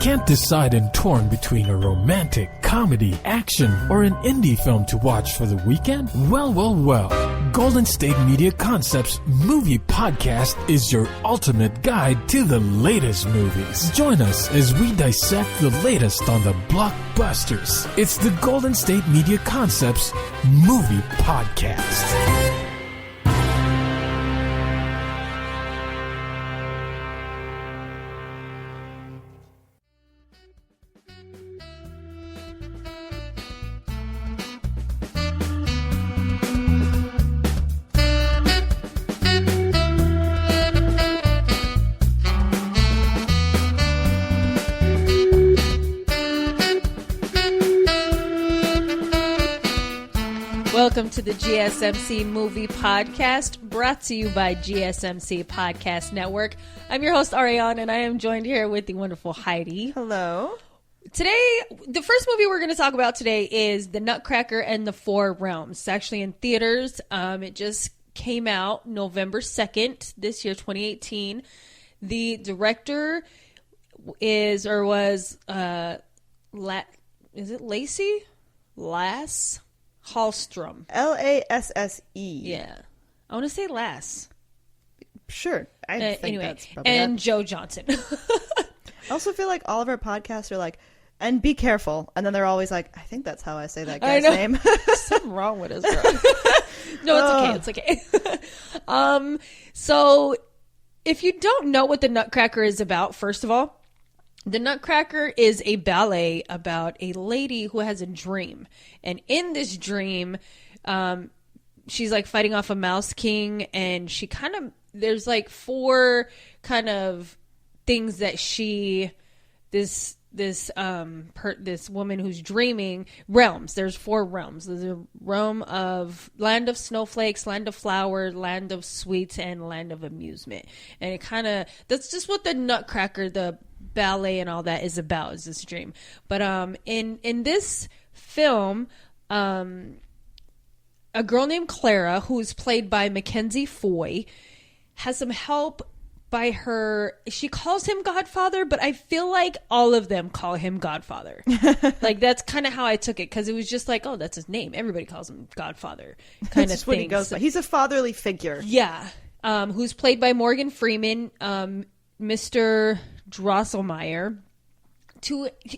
Can't decide and torn between a romantic, comedy, action, or an indie film to watch for the weekend? Well. Golden State Media Concepts Movie Podcast is your ultimate guide to the latest movies. Join us as we dissect the latest on the blockbusters. It's the Golden State Media Concepts Movie Podcast. Welcome to the GSMC Movie Podcast, brought to you by GSMC Podcast Network. I'm your host, Arianne, and I am joined here with the wonderful Heidi. Hello. Today, the first movie we're going to talk about today is The Nutcracker and the Four Realms. It's actually in theaters. It just came out November 2nd, this year, 2018. The director is, or was, is it Lacey? Lass? Hallstrom. Lasse. Yeah. I want to say Lass. Sure. I think anyway, that's probably and that. Joe Johnson. I also feel like all of our podcasts are like, and be careful. And then they're always like, I think that's how I say that guy's name. Something wrong with us, bro. No, it's okay. It's okay. So if you don't know what the Nutcracker is about, first of all, the Nutcracker is a ballet about a lady who has a dream. And in this dream, she's like fighting off a mouse king, and there's like four kind of things that this woman who's dreaming, realms. There's four realms. There's a realm of land of snowflakes, land of flower, land of sweets, and land of amusement. And that's just what the Nutcracker, the ballet and all that is about, is this dream. But in this film, a girl named Clara, who's played by Mackenzie Foy, has some help by her. She calls him Godfather, but I feel like all of them call him Godfather. Like, that's kind of how I took it, because it was just like, oh, that's his name, everybody calls him Godfather, kind of thing. What he goes by. He's a fatherly figure. Yeah. Who's played by Morgan Freeman, Mr. Drosselmeyer.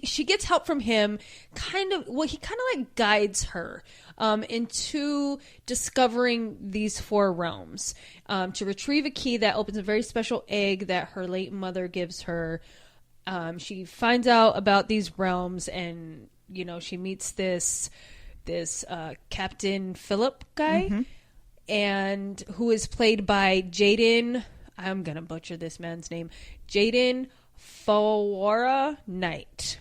She gets help from him. He kind of like guides her into discovering these four realms, to retrieve a key that opens a very special egg that her late mother gives her. She finds out about these realms, and she meets this Captain Philip guy, and who is played by Jaden. I'm gonna butcher this man's name. Jaden Fawara Knight.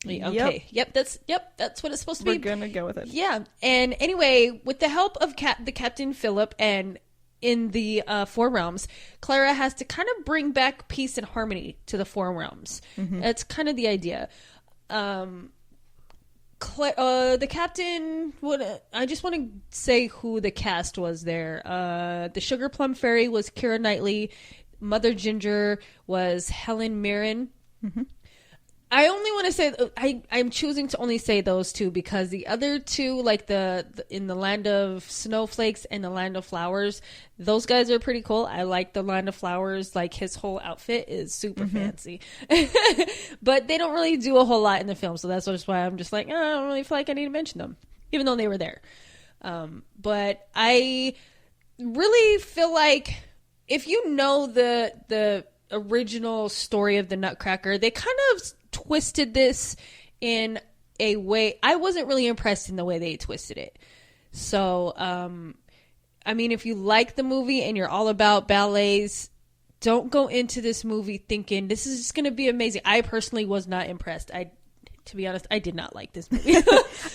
Okay. Yep. That's what it's supposed to be. We're gonna go with it. Yeah. And anyway, with the help of the Captain Philip and in the Four Realms, Clara has to kind of bring back peace and harmony to the Four Realms. That's kind of the idea. The captain. I just want to say who the cast was there. The Sugar Plum Fairy was Keira Knightley. Mother Ginger was Helen Mirren. I only want to say I'm choosing to only say those two because the other two, like the in the Land of Snowflakes and the Land of Flowers, those guys are pretty cool. I like the Land of Flowers. Like, his whole outfit is super fancy, but they don't really do a whole lot in the film. So that's just why I'm just like, I don't really feel like I need to mention them, even though they were there. But I really feel like, if you know the original story of the Nutcracker, they kind of twisted this in a way. I wasn't really impressed in the way they twisted it. So, I mean, if you like the movie and you're all about ballets, don't go into this movie thinking this is just going to be amazing. I personally was not impressed. To be honest, I did not like this movie.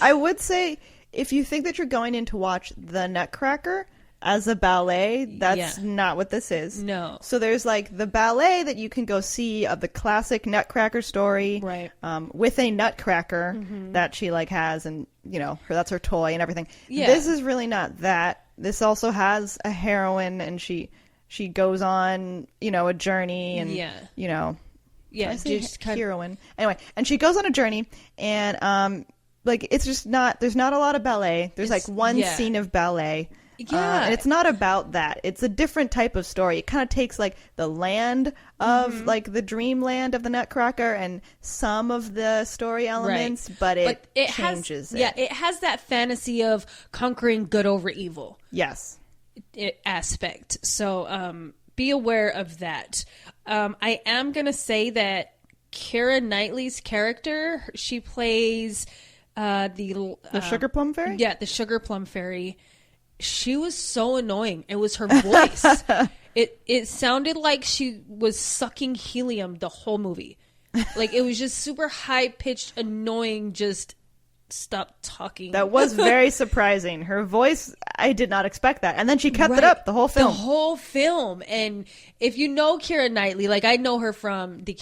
I would say, if you think that you're going in to watch The Nutcracker as a ballet, that's not what this is. No. So there's like the ballet that you can go see of the classic Nutcracker story, right? With a Nutcracker that she like has, and that's her toy and everything. Yeah. This is really not that. This also has a heroine, and she goes on a journey, and Yeah, just heroine. Anyway, and she goes on a journey, and like it's just not. There's not a lot of ballet. There's like one scene of ballet. Yeah, and it's not about that. It's a different type of story. It kind of takes like the land of like the dreamland of the Nutcracker and some of the story elements, but it changes. Yeah, it has that fantasy of conquering good over evil. Yes, aspect. So be aware of that. I am gonna say that Keira Knightley's character, she plays the Sugar Plum Fairy. Yeah, the Sugar Plum Fairy. She was so annoying. It was her voice. It sounded like she was sucking helium the whole movie. Like it was just super high pitched, annoying. Just stop talking. That was very surprising. Her voice, I did not expect that, and then she kept it up the whole film. The whole film. And if you know Keira Knightley, like I know her from the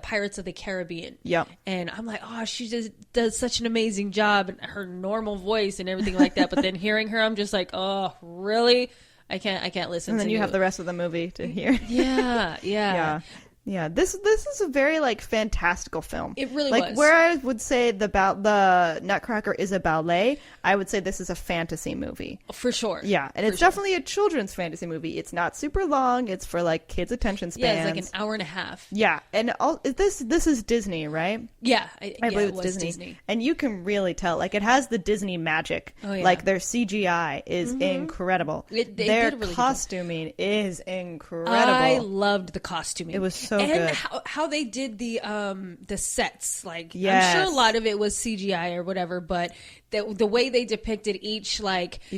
Pirates of the Caribbean. Yep. And I'm like, oh, she just does such an amazing job, and her normal voice and everything like that. But then hearing her, I'm just like, oh, really? I can't listen. And then you have the rest of the movie to hear. Yeah. Yeah, this is a very like fantastical film. It really like was. Where I would say the Nutcracker is a ballet, I would say this is a fantasy movie for sure. Yeah, and it's definitely a children's fantasy movie. It's not super long. It's for like kids' attention spans. Yeah, it's like an hour and a half. Yeah, and this is Disney, right? Yeah, I believe it's Disney, and you can really tell. Like it has the Disney magic. Oh, yeah. Like their CGI is incredible. Their costuming is incredible. I loved the costuming. It was so and good. how they did the sets. Like yes. I'm sure a lot of it was CGI or whatever, but the way they depicted each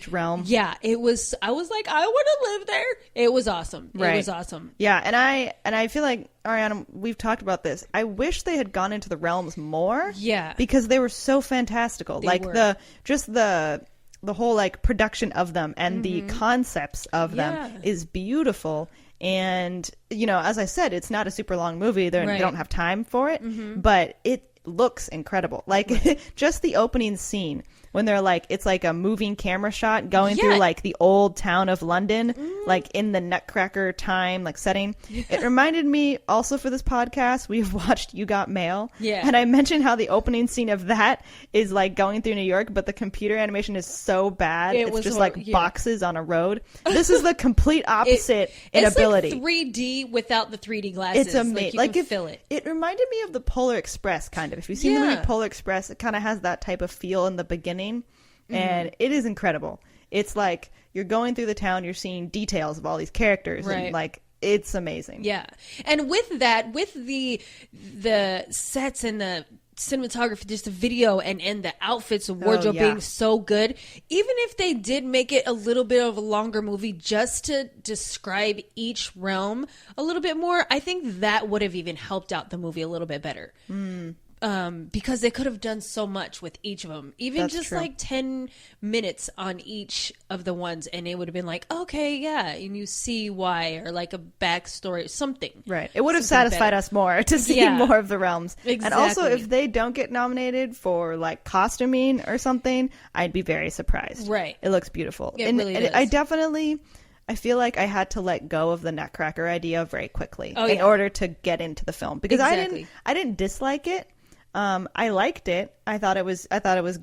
realm. Yeah, it was. I was like, I want to live there. It was awesome. Right. It was awesome. Yeah, and I feel like Arianne, we've talked about this. I wish they had gone into the realms more. Yeah, because they were so fantastical. They like were. the whole like production of them and the concepts of them is beautiful. And as I said, it's not a super long movie. They don't have time for it, but it looks incredible. Like just the opening scene when they're like, it's like a moving camera shot going through like the old town of London, like in the Nutcracker time, like setting. It reminded me also for this podcast, we've watched You Got Mail. Yeah. And I mentioned how the opening scene of that is like going through New York, but the computer animation is so bad. It's just like boxes on a road. This is the complete opposite in ability. It's like 3D without the 3D glasses. It's amazing. Like you can feel it. It reminded me of the Polar Express, kind of. If you've seen the movie Polar Express, it kind of has that type of feel in the beginning. And it is incredible. It's like you're going through the town, you're seeing details of all these characters, and like it's amazing. Yeah, and with that, with the sets and the cinematography, just the video and the outfits, the wardrobe being so good, even if they did make it a little bit of a longer movie just to describe each realm a little bit more, I think that would have even helped out the movie a little bit better. Because they could have done so much with each of them, even That's just true. like 10 minutes on each of the ones, and it would have been like, okay, yeah, and you see why, or like a backstory, something. Right. It would have satisfied us more to see more of the realms. Exactly. And also, if they don't get nominated for like costuming or something, I'd be very surprised. Right. It looks beautiful. It really does. I feel like I had to let go of the Nutcracker idea very quickly in yeah. order to get into the film, because Exactly. I didn't dislike it. I liked it. I thought it was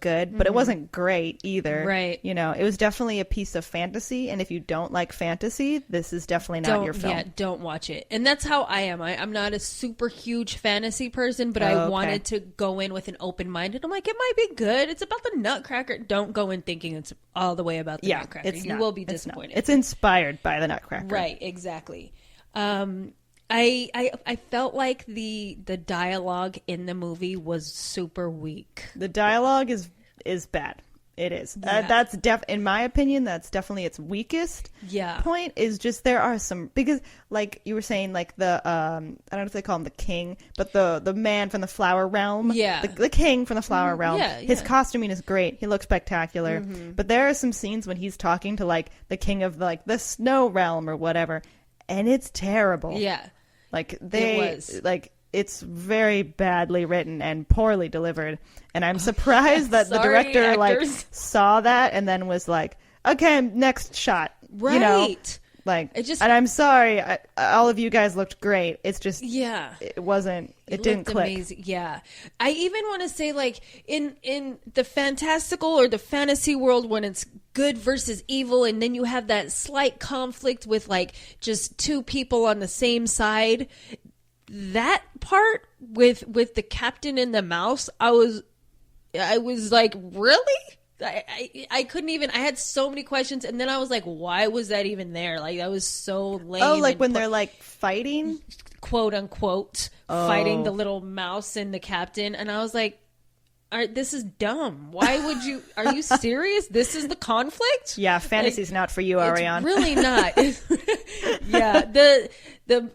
good, but it wasn't great either. Right. It was definitely a piece of fantasy, and if you don't like fantasy, this is definitely not your film. Yeah, don't watch it. And that's how I am. I'm not a super huge fantasy person, but I wanted to go in with an open mind, and I'm like, it might be good. It's about the Nutcracker. Don't go in thinking it's all the way about the Nutcracker. You will be disappointed. It's inspired by the Nutcracker. Right, exactly. I felt like the dialogue in the movie was super weak. The dialogue is bad. It is. Yeah. That's in my opinion, that's definitely its weakest point. Is just there are some, because like you were saying, like the I don't know if they call him the king, but the man from the flower realm, the king from the flower realm, his costuming is great. He looks spectacular. But there are some scenes when he's talking to like the king of like the snow realm or whatever, and it's terrible. Yeah. Like it's very badly written and poorly delivered, and I'm surprised that the director actors. saw that and then was like, okay, next shot. Right. Like, it just, and I'm sorry, all of you guys looked great. It's just, yeah, it didn't click. Amazing. Yeah, I even want to say, like, in the fantastical or the fantasy world, when it's good versus evil, and then you have that slight conflict with like just two people on the same side. That part with the captain and the mouse, I was like, really? I couldn't even. I had so many questions, and then I was like, "Why was that even there?" Like, that was so lame. Oh, like when they're like fighting, quote unquote, fighting the little mouse and the captain, and I was like, "This is dumb. Why would you? Are you serious? This is the conflict?" Yeah, fantasy's not for you, Arianne. It's really not. Yeah, the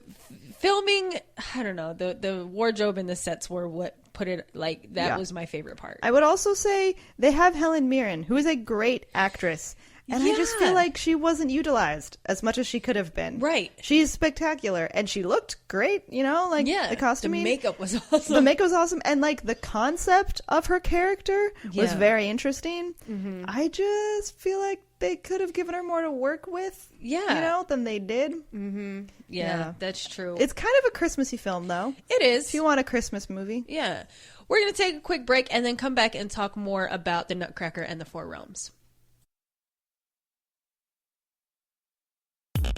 filming. I don't know. The wardrobe and the sets were what put it like that. Yeah. Was my favorite part. I would also say they have Helen Mirren, who is a great actress. And I just feel like she wasn't utilized as much as she could have been. Right. She's spectacular. And she looked great, like the costuming. The makeup was awesome. The makeup was awesome. And like the concept of her character was very interesting. Mm-hmm. I just feel like they could have given her more to work with, than they did. Mm-hmm. Yeah, that's true. It's kind of a Christmassy film, though. It is. If you want a Christmas movie. Yeah. We're going to take a quick break and then come back and talk more about the Nutcracker and the Four Realms.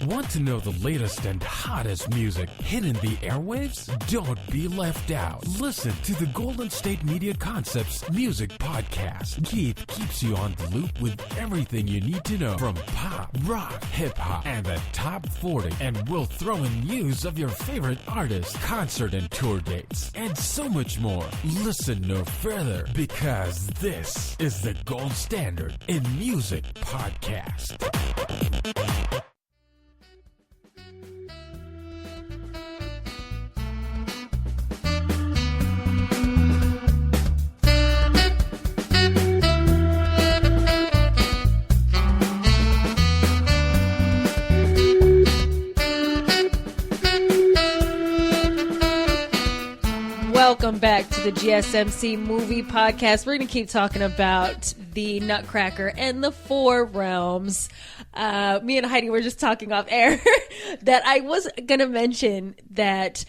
Want to know the latest and hottest music hitting the airwaves? Don't be left out. Listen to the Golden State Media Concepts Music Podcast. Keith keeps you on the loop with everything you need to know from pop, rock, hip-hop, and the top 40. And we'll throw in news of your favorite artists, concert and tour dates, and so much more. Listen no further, because this is the gold standard in music podcast. Welcome back to the GSMC Movie Podcast. We're going to keep talking about the Nutcracker and the Four Realms. Me and Heidi were just talking off air that I was going to mention that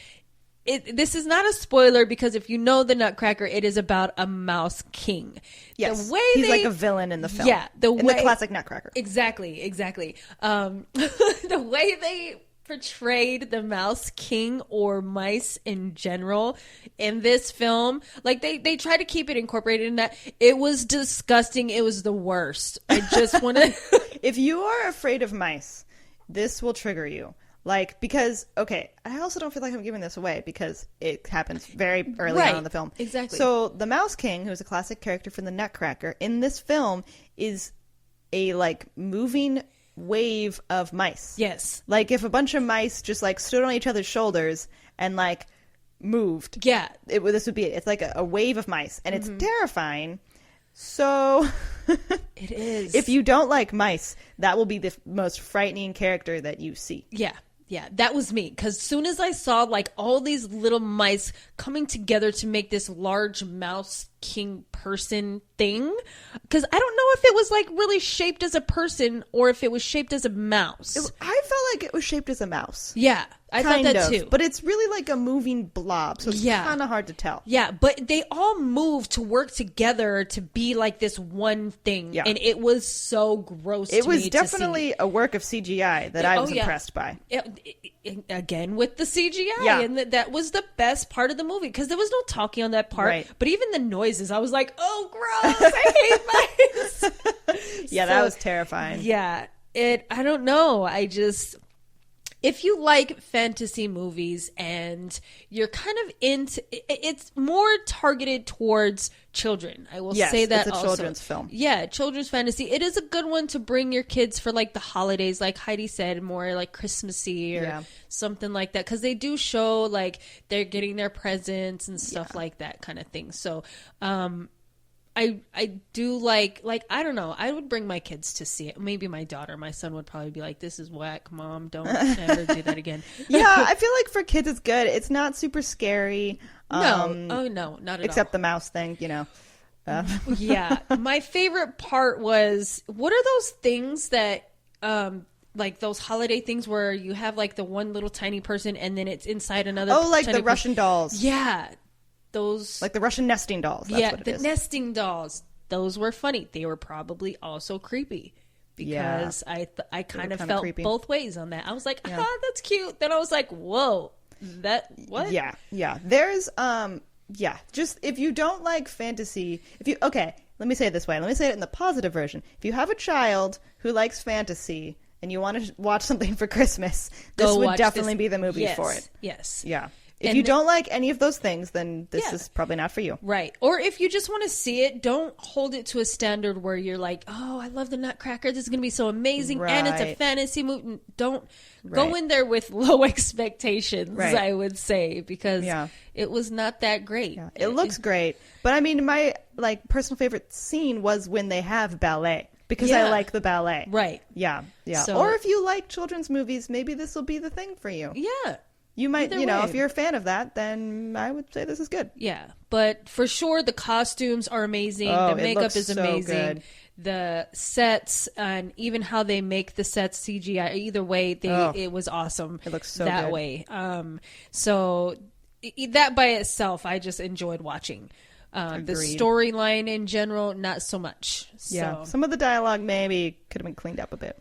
this is not a spoiler, because if you know the Nutcracker, it is about a mouse king. Yes, he's like a villain in the film. Yeah, the classic Nutcracker. Exactly. The way they portrayed the mouse king or mice in general in this film, like they try to keep it incorporated in that. It was disgusting. It was the worst. I just want to if you are afraid of mice, this will trigger you, like, because I also don't feel like I'm giving this away because it happens very early on in the film. Exactly. So the mouse king, who's a classic character from the Nutcracker, in this film is a like moving wave of mice. Yes. Like if a bunch of mice just like stood on each other's shoulders and like moved. Yeah. This would be it. It's like a wave of mice, and it's terrifying. So it is. If you don't like mice, that will be the most frightening character that you see. Yeah. Yeah, that was me. Because as soon as I saw like all these little mice coming together to make this large mouse king person thing, because I don't know if it was like really shaped as a person or if it was shaped as a mouse. I felt like it was shaped as a mouse. Yeah, I thought that too. But it's really like a moving blob, so it's kind of hard to tell. Yeah, but they all moved to work together to be like this one thing. Yeah. And it was so gross. It was definitely a work of CGI that I was impressed by. Again, with the CGI. And that was the best part of the movie, because there was no talking on that part. Right. But even the noises, I was like, oh, gross. I hate mice. Yeah, that was terrifying. Yeah. I don't know. If you like fantasy movies and you're kind of into it's more targeted towards children. I will say that it's a children's film. Yeah, children's fantasy. It is a good one to bring your kids for like the holidays, like Heidi said, more like Christmassy or something like that, because they do show like they're getting their presents and stuff like that kind of thing. So I do like I don't know, I would bring my kids to see it. Maybe my daughter. My son would probably be like, this is whack, Mom, don't ever do that again. Yeah, I feel like for kids it's good. It's not super scary. No, not at all. Except the mouse thing, Yeah, my favorite part was, what are those things that like those holiday things where you have like the one little tiny person and then it's inside another. Oh, like the tiny Russian dolls. Yeah. Those. Like the Russian nesting dolls. That's what it the is. nesting dolls. Those were funny. They were probably also creepy because I kind of felt creepy. both ways on that. I was like, that's cute. Then I was like, whoa, what? Yeah. There's, just if you don't like fantasy, let me say it this way. Let me say it in the positive version. If you have a child who likes fantasy and you want to watch something for Christmas, this would definitely be the movie for it. Yes. Yeah. If you don't like any of those things, then this is probably not for you. Right. Or if you just want to see it, don't hold it to a standard where you're like, oh, I love the Nutcracker. This is going to be so amazing. And it's a fantasy movie. Don't go in there with low expectations, I would say, because it was not that great. Yeah. It looks great. But I mean, my personal favorite scene was when they have ballet. Because I like the ballet. Right. Yeah. So, or if you like children's movies, maybe this will be the thing for you. Yeah. You might, if you're a fan of that, then I would say this is good. Yeah, but for sure, the costumes are amazing. The makeup is amazing. So good. The sets and even how they make the sets CGI. Either way, it was awesome. It looks so that good. way. So that by itself, I just enjoyed watching. The storyline in general, not so much. Yeah, some of the dialogue maybe could have been cleaned up a bit.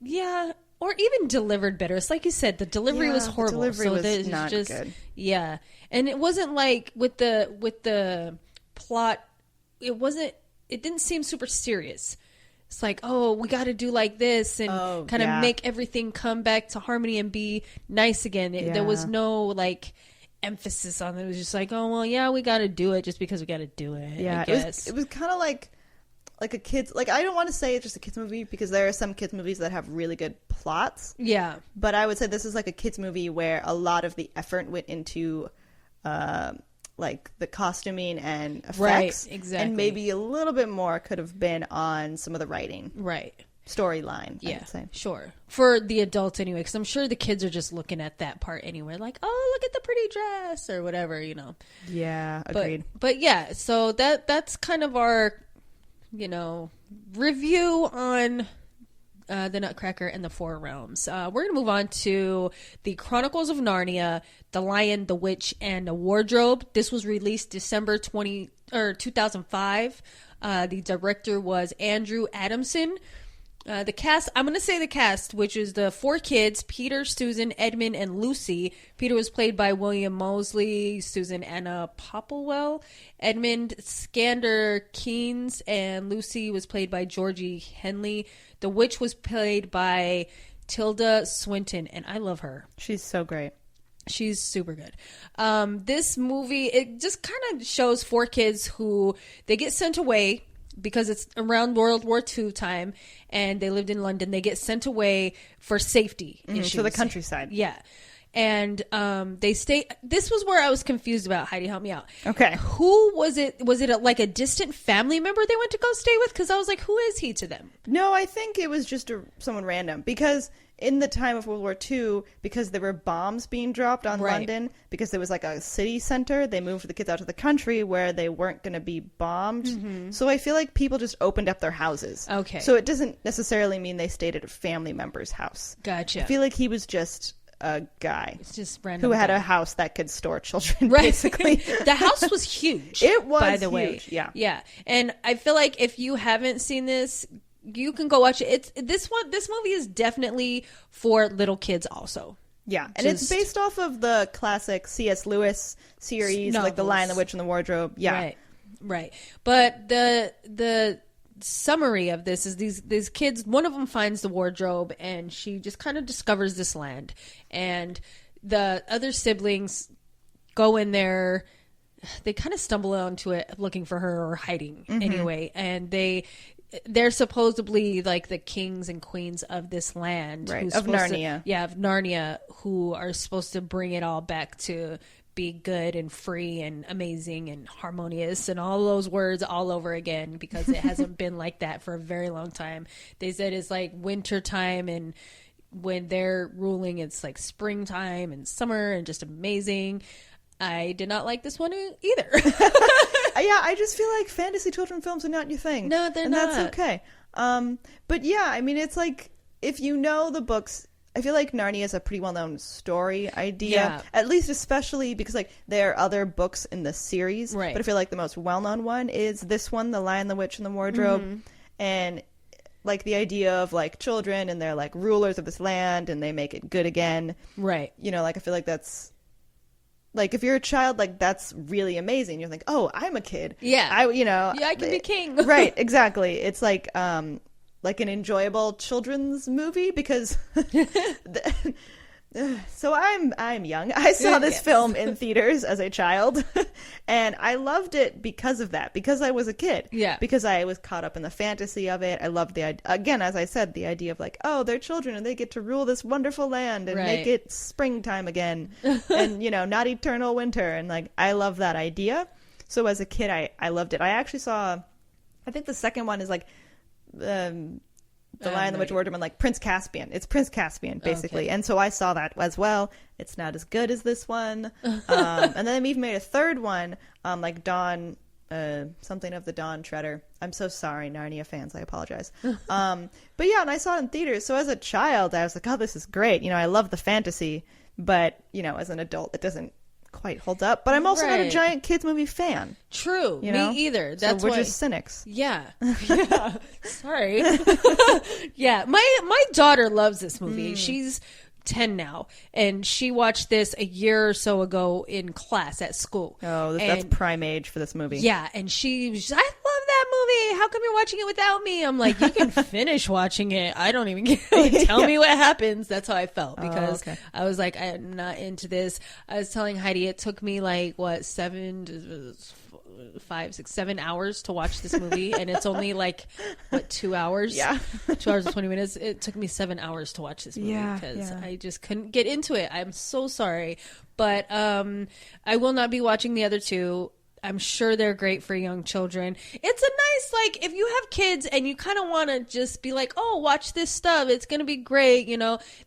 Yeah. Or even delivered better. It's like you said, the delivery was horrible. The delivery was not good. Yeah. And it wasn't like with the plot, it didn't seem super serious. It's like, oh, we got to do like this and kind of make everything come back to harmony and be nice again. There was no like emphasis on it. It was just like, oh, well, yeah, we got to do it just because we got to do it. Yeah. I guess. It was kind of like a kid's, I don't want to say it's just a kid's movie because there are some kids movies that have really good plots. Yeah. But I would say this is like a kid's movie where a lot of the effort went into the costuming and effects. Right, exactly. And maybe a little bit more could have been on some of the writing. Right. Storyline, yeah, I would say. Sure. For the adults anyway, because I'm sure the kids are just looking at that part anyway, like, oh, look at the pretty dress or whatever, Yeah, agreed. But yeah, so that's kind of our review on the Nutcracker and the Four Realms. We're going to move on to the Chronicles of Narnia, The Lion, the Witch, and the Wardrobe. This was released December 2005. The director was Andrew Adamson. The cast, I'm going to say the cast, which is the four kids, Peter, Susan, Edmund, and Lucy. Peter was played by William Moseley, Susan Anna Popplewell, Edmund Skander Keynes, and Lucy was played by Georgie Henley. The witch was played by Tilda Swinton, and I love her. She's so great. She's super good. This movie, it just kind of shows four kids who, they get sent away because it's around World War II time and they lived in London. They get sent away for safety issues. To the countryside. Yeah. And they stay. This was where I was confused about. Heidi, help me out. Okay. Who was it? Was it like a distant family member they went to go stay with? Because I was like, who is he to them? No, I think it was just someone random. Because in the time of World War II, because there were bombs being dropped on London, because there was like a city center, they moved the kids out to the country where they weren't going to be bombed. Mm-hmm. So I feel like people just opened up their houses. Okay. So it doesn't necessarily mean they stayed at a family member's house. Gotcha. I feel like he was just a guy just random who had guy. a house that could store children, basically. The house was huge. It was by the huge, way. yeah. And I feel like if you haven't seen this, you can go watch it. This movie is definitely for little kids also. Yeah, and it's based off of the classic C.S. Lewis series, novels. like The Lion, the Witch, and the Wardrobe. Yeah, right. But the summary of this is these kids, one of them finds the wardrobe and she just kind of discovers this land, and the other siblings go in there. They kind of stumble onto it looking for her or hiding anyway, and they're supposedly like the kings and queens of this land, right? Of Narnia. Of Narnia, who are supposed to bring it all back to be good and free and amazing and harmonious and all those words all over again, because it hasn't been like that for a very long time. They said it's like winter time, and when they're ruling, it's like springtime and summer and just amazing. I did not like this one either. Yeah, I just feel like fantasy children films are not your thing. No, they're not. And that's okay. But yeah, I mean, it's like, if you know the books, I feel like Narnia is a pretty well-known story idea, at least especially because like there are other books in the series, right? But I feel like the most well-known one is this one, The Lion, the Witch, and the Wardrobe, and like the idea of like children and they're like rulers of this land and they make it good again, right? You know, like I feel like that's like if you're a child, like that's really amazing. You're like, oh, I'm a kid, I can be king, right? Exactly. It's like an enjoyable children's movie because so I'm young. I saw this film in theaters as a child and I loved it because of that, because I was a kid. Yeah. Because I was caught up in the fantasy of it. I loved again, as I said, the idea of like, oh, they're children and they get to rule this wonderful land and make it springtime again and, not eternal winter. And like, I love that idea. So as a kid, I loved it. I actually saw, I think the second one is like, the Lion, the Witch, Wardrobe, and like Prince Caspian. It's Prince Caspian, basically. Okay. And so I saw that as well. It's not as good as this one. And then they even made a third one, like Dawn, something of the Dawn Treader. I'm so sorry, Narnia fans. I apologize. But yeah, and I saw it in theaters. So as a child, I was like, oh, this is great. I love the fantasy. But, as an adult, it doesn't quite hold up, but I'm also not a giant kids movie fan. True. Me either. That's so we're just cynics. Yeah. Sorry. Yeah. My daughter loves this movie. She's 10 now, and she watched this a year or so ago in class at school. Oh, that's prime age for this movie. Yeah, and she was, I love that movie. How come you're watching it without me? I'm like, you can finish watching it. I don't even care. Tell me what happens. That's how I felt, because I was like, I'm not into this. I was telling Heidi, it took me like 7 hours to watch this movie, and it's only like 2 hours. 2 hours and 20 minutes. It took me 7 hours to watch this movie because I just couldn't get into it. I'm so sorry, but I will not be watching the other two. I'm sure they're great for young children. It's a nice, like, if you have kids and you kind of want to just be like, oh, watch this stuff, it's going to be great,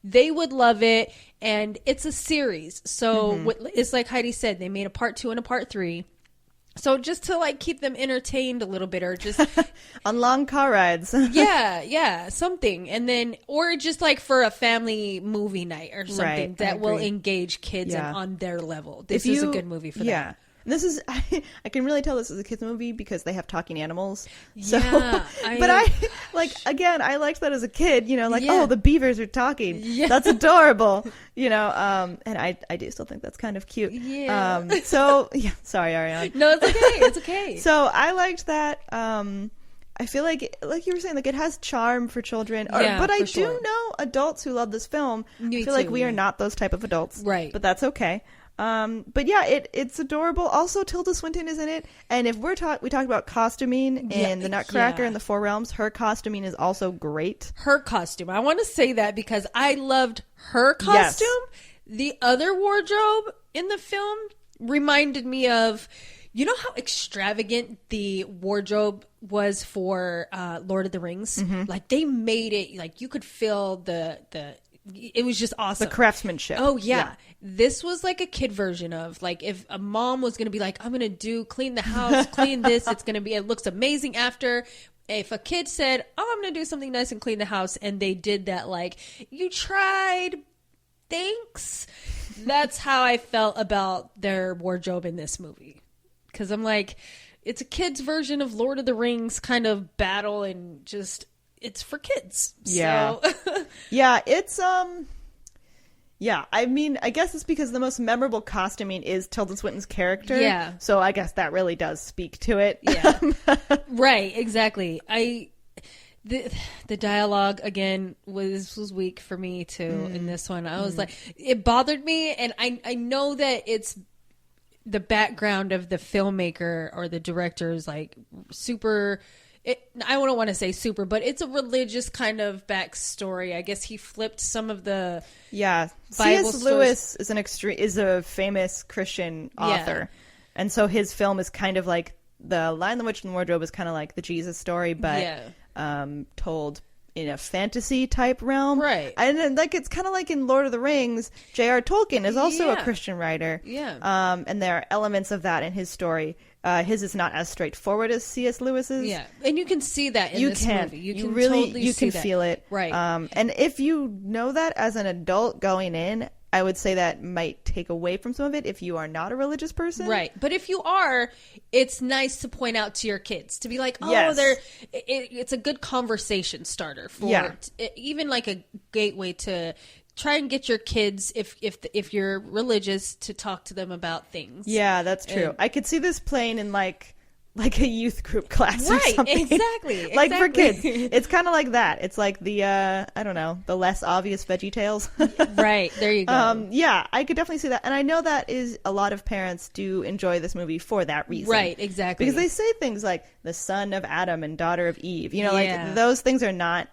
they would love it. And it's a series. So it's like Heidi said, they made a part 2 and a part 3. So just to like keep them entertained a little bit, or just on long car rides. Something. And then, or just like for a family movie night or something that will engage kids and on their level. This is a good movie for that. This is, I can really tell this is a kids movie because they have talking animals. So, but I again, I liked that as a kid, oh, the beavers are talking. Yeah. That's adorable, and I do still think that's kind of cute. Yeah. Sorry, Arianne. No, it's okay. It's okay. So I liked that. I feel like you were saying, like it has charm for children. But I do know adults who love this film. I feel like we are not those type of adults. Right. But that's okay. But yeah, it's adorable. Also, Tilda Swinton is in it, and if we talked about costuming in the Nutcracker and the Four Realms, her costuming is also great. Her costume, I want to say that because I loved her costume. Yes. The other wardrobe in the film reminded me of, how extravagant the wardrobe was for Lord of the Rings. Mm-hmm. Like they made it like you could feel the. It was just awesome. The craftsmanship. Oh, yeah. This was like a kid version of, like, if a mom was going to be like, I'm going to clean the house, clean this, it looks amazing after. If a kid said, oh, I'm going to do something nice and clean the house, and they did that, like, you tried, thanks. That's how I felt about their wardrobe in this movie. Because I'm like, it's a kid's version of Lord of the Rings kind of battle, and just... it's for kids. Yeah. So. Yeah, it's I mean, I guess it's because the most memorable costuming is Tilda Swinton's character. Yeah. So I guess that really does speak to it. Yeah. Right, exactly. The dialogue again was weak for me too in this one. I was like, it bothered me, and I know that it's the background of the filmmaker or the director is like super. I don't want to say super, but it's a religious kind of backstory. I guess he flipped some of the Bible C.S. Lewis is a famous Christian author, and so his film is kind of like The Lion, the Witch, and the Wardrobe is kind of like the Jesus story, but told in a fantasy type realm. Right. And then, like, it's kind of like in Lord of the Rings, J.R. Tolkien is also a Yeah. Christian writer. Yeah. And there are elements of that in his story. His is not as straightforward as C.S. Lewis's. Yeah, and you can see that in this movie. You can really, totally you see can that. feel it. Right. And if you know that as an adult going in, I would say that might take away from some of it if you are not a religious person. Right. But if you are, it's nice to point out to your kids to be like, oh, Yes. it's a good conversation starter for Yeah. even like a gateway to try and get your kids, if you're religious, to talk to them about things. Yeah, that's true. And- I could see this playing in like a youth group class or Right, something. exactly. Like for kids. exactly. It's kind of like that. It's like the, I don't know, the less obvious Veggie Tales. Right, there you go. Yeah, I could definitely see that. And I know that is a lot of parents do enjoy this movie for that reason. Right, exactly. Because they say things like the son of Adam and daughter of Eve. You know, Yeah. like those things are not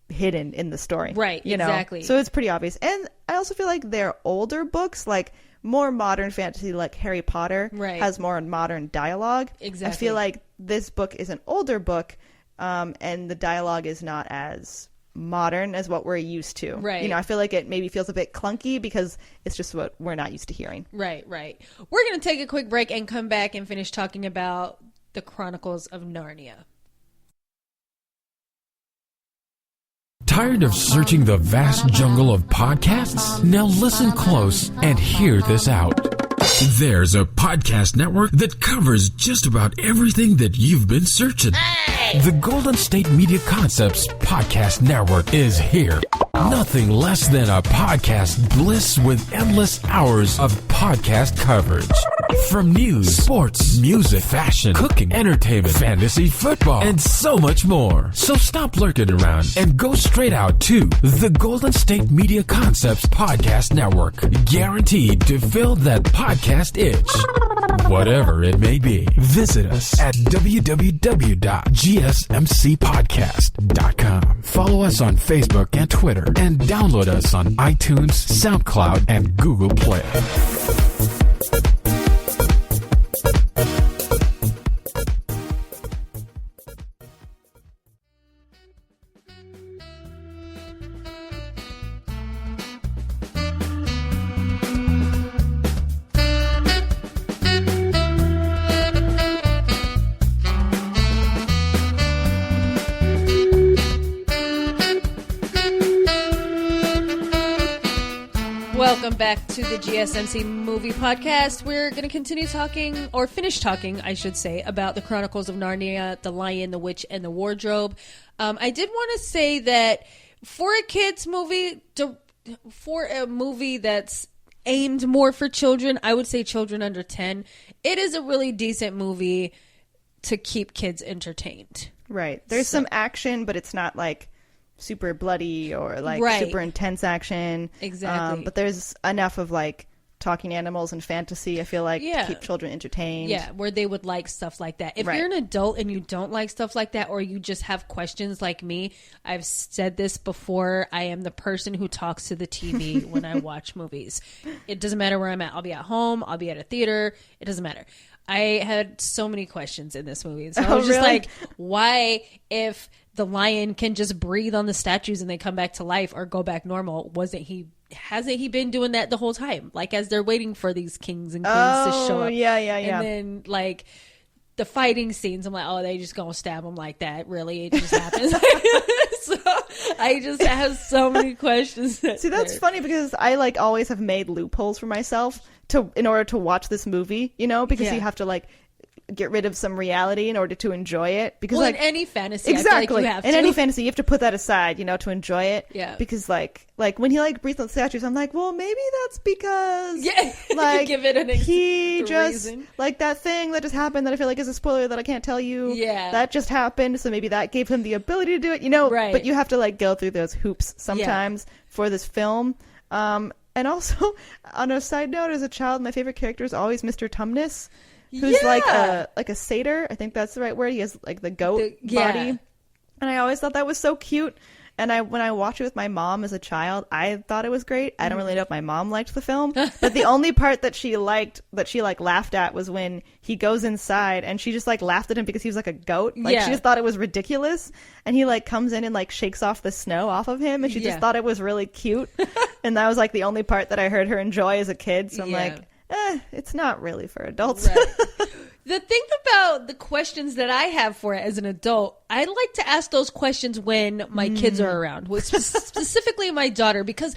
hidden in the story. Right, you know? exactly. So it's pretty obvious. And I also feel like their older books, like more modern fantasy like Harry Potter, Right. has more modern dialogue. Exactly. I feel like this book is an older book, and the dialogue is not as modern as what we're used to. Right. You know, I feel like it maybe feels a bit clunky because it's just what we're not used to hearing. Right. We're going to take a quick break and come back and finish talking about the Chronicles of Narnia. Tired of searching the vast jungle of podcasts? Now listen close and hear this out. There's a podcast network that covers just about everything that you've been searching. The Golden State Media Concepts Podcast Network is here. Nothing less than a podcast bliss with endless hours of podcast coverage. From news, sports, music, fashion, cooking, entertainment, fantasy, football, and so much more. So stop lurking around and go straight out to the Golden State Media Concepts Podcast Network. Guaranteed to fill that podcast itch. Whatever it may be. Visit us at www.gsmcpodcast.com. Follow us on Facebook and Twitter, and download us on iTunes, SoundCloud, and Google Play. Welcome back to the GSMC Movie Podcast. We're going to continue talking, or finish talking, I should say, about the Chronicles of Narnia, The Lion, the Witch, and the Wardrobe. I did want to say that for a kids movie, for a movie that's aimed more for children, I would say children under 10, it is a really decent movie to keep kids entertained. Right. There's some action, but it's not like super bloody or like Right. super intense action. Exactly. But there's enough of like talking animals and fantasy, I feel like, Yeah. to keep children entertained. Yeah, where they would like stuff like that. If Right. you're an adult and you don't like stuff like that, or you just have questions like me, I've said this before, I am the person who talks to the TV when I watch movies. It doesn't matter where I'm at. I'll be at home, I'll be at a theater, it doesn't matter. I had so many questions in this movie. So I was just really? like, why, if the lion can just breathe on the statues and they come back to life or go back normal, hasn't he been doing that the whole time? Like, as they're waiting for these kings and queens to show up. yeah. And then, like, the fighting scenes, I'm like, oh, they just gonna stab him like that. Really? It just happens. So I just have so many questions. See, that's funny because I like always have made loopholes for myself in order to watch this movie, you know, because Yeah. you have to like get rid of some reality in order to enjoy it. Because Well, like in any fantasy, I exactly, feel like you have in to. any fantasy, you have to put that aside, you know, to enjoy it. Yeah. Because like when he like breathes on the statues, I'm like, well, maybe that's because Yeah. like Give it he a just reason. like that thing that just happened that I feel like is a spoiler that I can't tell you. Yeah. That just happened, so maybe that gave him the ability to do it, you know. Right. But you have to like go through those hoops sometimes for this film. And also, on a side note, as a child, my favorite character is always Mr. Tumnus, who's Yeah. like a satyr. I think that's the right word. He has like the goat Yeah. body, and I always thought that was so cute. And when I watched it with my mom as a child, I thought it was great. I don't really know if my mom liked the film, but the only part that she liked, that she like laughed at, was when he goes inside and she just like laughed at him because he was like a goat. Like she just thought it was ridiculous. And he like comes in and like shakes off the snow off of him, and she just thought it was really cute. And that was like the only part that I heard her enjoy as a kid. So I'm like, it's not really for adults. Right. The thing about the questions that I have for it as an adult, I like to ask those questions when my kids are around, specifically my daughter, because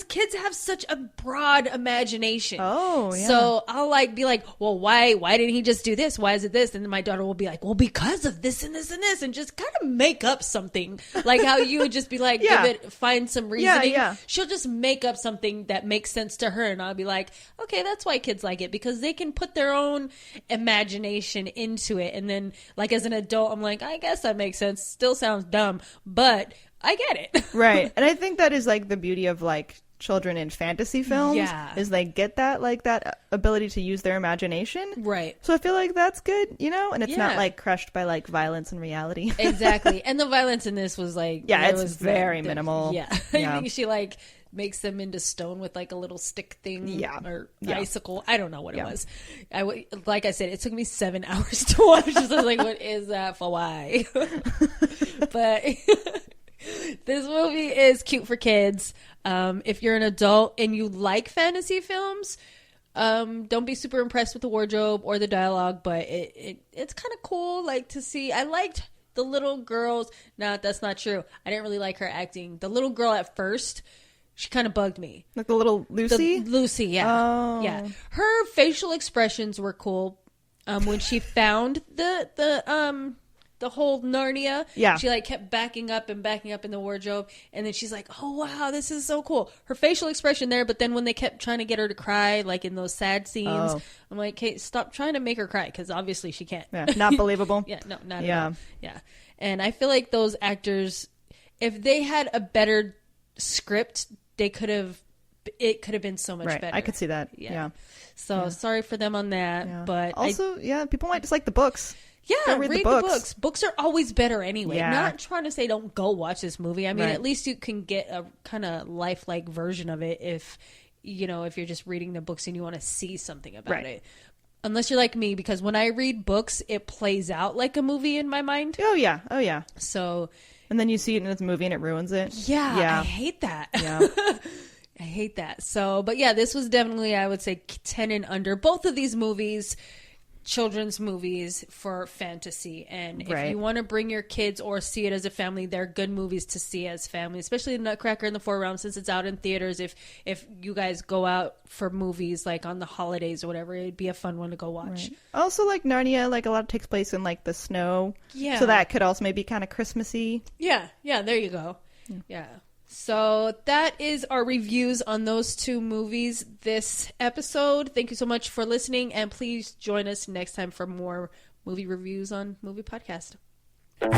kids have such a broad imagination. Oh, yeah. So I'll like be like, well, why didn't he just do this? Why is it this? And then my daughter will be like, well, because of this and this and this, and just kind of make up something. Like how you would just be like, find some reasoning. Yeah. She'll just make up something that makes sense to her, and I'll be like, okay, that's why kids like it, because they can put their own imagination into it. And then like as an adult, I'm like, I guess that makes sense. Still sounds dumb, but I get it. Right. And I think that is like the beauty of like children in fantasy films, is they get that like that ability to use their imagination. Right. So I feel like that's good, and it's not like crushed by like violence and reality. Exactly. And the violence in this was like, it's very minimal. I think she like makes them into stone with like a little stick thing or icicle. I don't know what it was. Like I said, it took me 7 hours to watch this. I was like, what is that for? Why? But this movie is cute for kids. If you're an adult and you like fantasy films, don't be super impressed with the wardrobe or the dialogue, but it's kind of cool like to see. I liked the little girls. No, that's not true. I didn't really like her acting. The little girl at first, she kind of bugged me. Like the little Lucy? Lucy, yeah. Oh. Yeah. Her facial expressions were cool. When she found the whole Narnia, she like kept backing up in the wardrobe, and then she's like, oh wow, this is so cool. Her facial expression there, but then when they kept trying to get her to cry, like in those sad scenes, I'm like, Kate, stop trying to make her cry, because obviously she can't. Yeah, not believable. Not at all. Yeah. And I feel like those actors, if they had a better script, it could have been so much better. I could see that. Yeah. So sorry for them on that, but also, people might just like the books. Yeah, read the books. Books are always better anyway. Yeah. Not trying to say don't go watch this movie. I mean, at least you can get a kind of lifelike version of it if you're just reading the books and you want to see something about it. Unless you're like me, because when I read books, it plays out like a movie in my mind. Oh yeah. So, and then you see it in this movie and it ruins it. Yeah. I hate that. Yeah. I hate that. So, but yeah, this was definitely, I would say, 10 and under. Both of these movies, children's movies for fantasy. And if you want to bring your kids or see it as a family, they're good movies to see as family, especially the Nutcracker and the Four Realms, since it's out in theaters. If you guys go out for movies like on the holidays or whatever, it'd be a fun one to go watch. Also, like Narnia, like a lot takes place in like the snow. Yeah. So that could also maybe kind of Christmassy. Yeah. There you go. Yeah. So that is our reviews on those two movies this episode. Thank you so much for listening, and please join us next time for more movie reviews on Movie Podcast.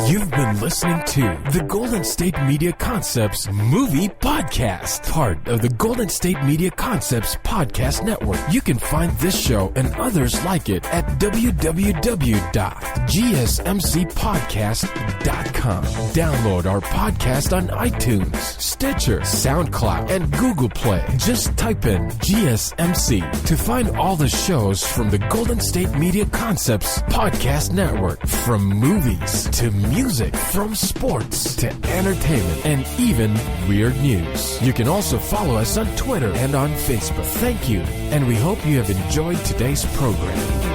You've been listening to the Golden State Media Concepts Movie Podcast, part of the Golden State Media Concepts Podcast Network. You can find this show and others like it at www.gsmcpodcast.com. Download our podcast on iTunes, Stitcher, SoundCloud, and Google Play. Just type in GSMC to find all the shows from the Golden State Media Concepts Podcast Network, from movies to music, from sports to entertainment, and even weird news. You can also follow us on Twitter and on Facebook. Thank you, and we hope you have enjoyed today's program.